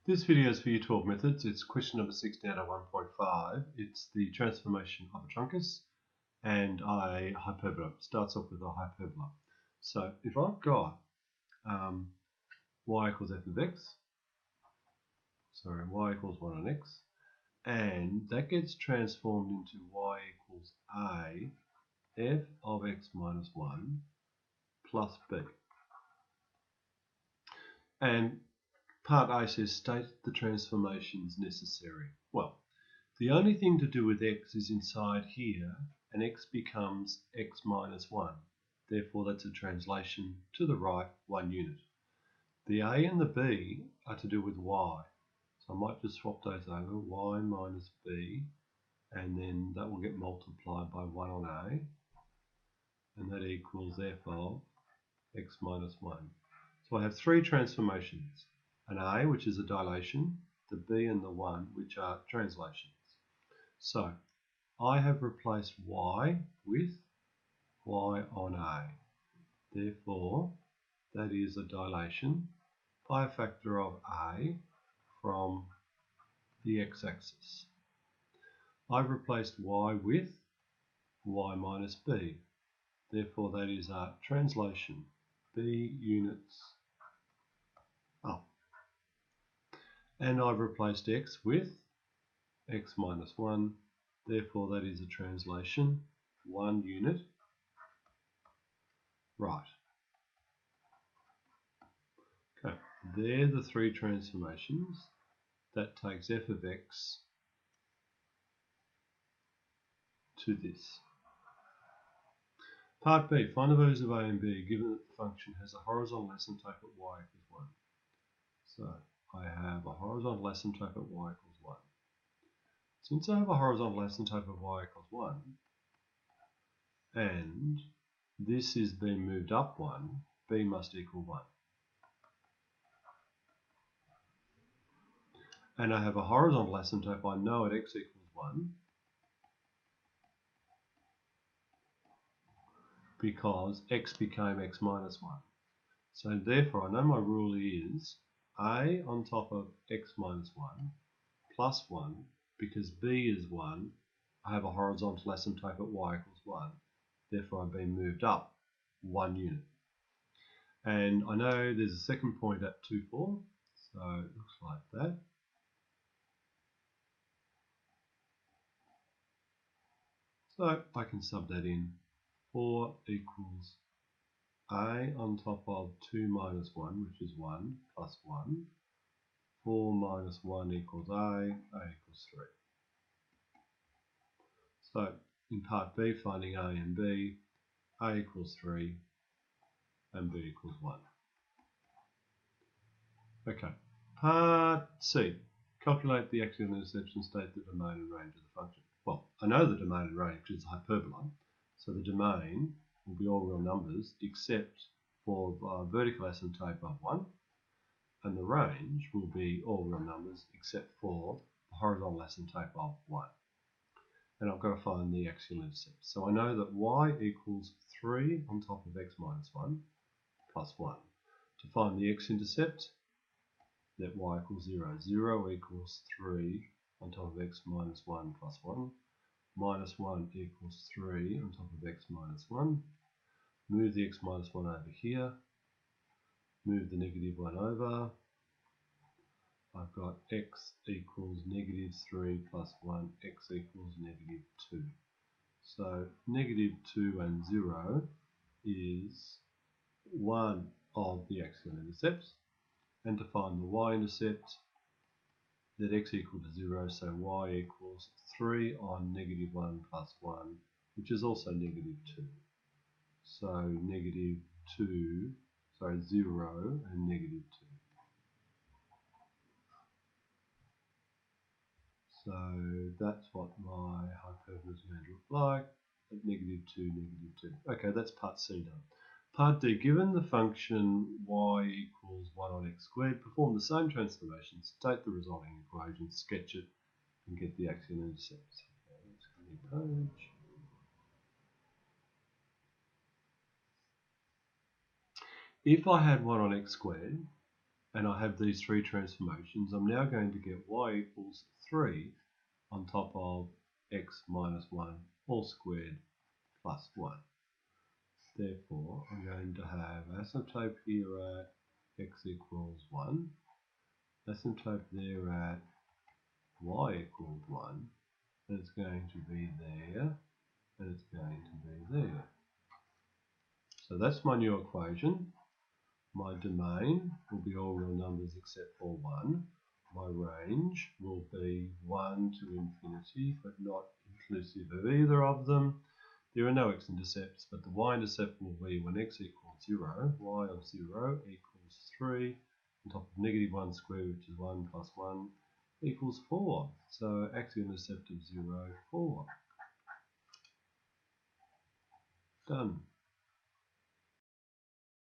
This video is for Year 12 methods. It's question number 16 out of 1.5. It's the transformation of a truncus and a hyperbola. Starts off with a hyperbola. So if I've got y equals f of x, sorry, y equals 1 on x, and that gets transformed into y equals a f of x minus 1 plus b. And part A says state the transformations necessary. Well, the only thing to do with x is inside here, and x becomes x minus 1. Therefore, that's a translation to the right 1 unit. The a and the b are to do with y. So I might just swap those over, y minus b, and then that will get multiplied by 1 on a, and that equals f of x minus 1. So I have three transformations. An a, which is a dilation, the b and the 1, which are translations. So I have replaced y with y on a. Therefore, that is a dilation by a factor of a from the x-axis. I've replaced y with y minus b. Therefore, that is a translation, b units up. And I've replaced x with x minus 1. Therefore, that is a translation, 1 unit right. Okay, they're the three transformations. That takes f of x to this. Part B, find the values of a and b given that the function has a horizontal asymptote at y equals 1. So I have a horizontal asymptote at y equals 1. Since I have a horizontal asymptote at y equals 1, and this is being moved up 1, b must equal 1. And I have a horizontal asymptote, I know at x equals 1, because x became x minus 1. So therefore I know my rule is a on top of x minus 1 plus 1, because b is 1, I have a horizontal asymptote at y equals 1, therefore I've been moved up 1 unit. And I know there's a second point at 2, 4, so it looks like that. So I can sub that in. 4 equals a on top of 2 minus 1, which is 1, plus 1. 4 minus 1 equals a equals 3. So in part B, finding a and b, a equals 3 and b equals 1. Okay, part C, calculate the axial intercepts and state the domain and range of the function. Well, I know the domain and range is a hyperbola, so the domain will be all real numbers except for vertical asymptote above 1, and the range will be all real numbers except for the horizontal asymptote of 1. And I've got to find the axial intercept. So I know that y equals 3 on top of x minus 1 plus 1. To find the x-intercept, let y equals 0. 0 equals 3 on top of x minus 1 plus 1. Minus 1 equals 3 on top of x minus 1. Move the x minus 1 over here. Move the negative 1 over. I've got x equals negative 3 plus 1, x equals negative 2. So negative 2 and 0 is one of the axial intercepts. And to find the y-intercept, let x equal to 0, so y equals 3 on negative 1 plus 1, which is also negative 2. So negative 2, sorry, 0 and negative 2. So that's what my hyperbola is going to look like at negative 2, negative 2. Okay, that's part C done. Part D, given the function y equals 1 on x squared, perform the same transformations, state the resulting equation, sketch it, and get the axial intercepts. Okay, let's go to the page. If I had 1 on x squared, and I have these three transformations, I'm now going to get y equals 3 on top of x minus 1 all squared plus 1. Therefore, I'm going to have asymptote here at x equals 1, asymptote there at y equals 1, and it's going to be there, and it's going to be there. So that's my new equation. My domain will be all real numbers except for 1. My range will be 1 to infinity, but not inclusive of either of them. There are no x-intercepts, but the y-intercept will be when x equals 0, y of 0 equals 3, on top of negative 1 squared, which is 1 plus 1, equals 4. So x-intercept of 0, 4. Done.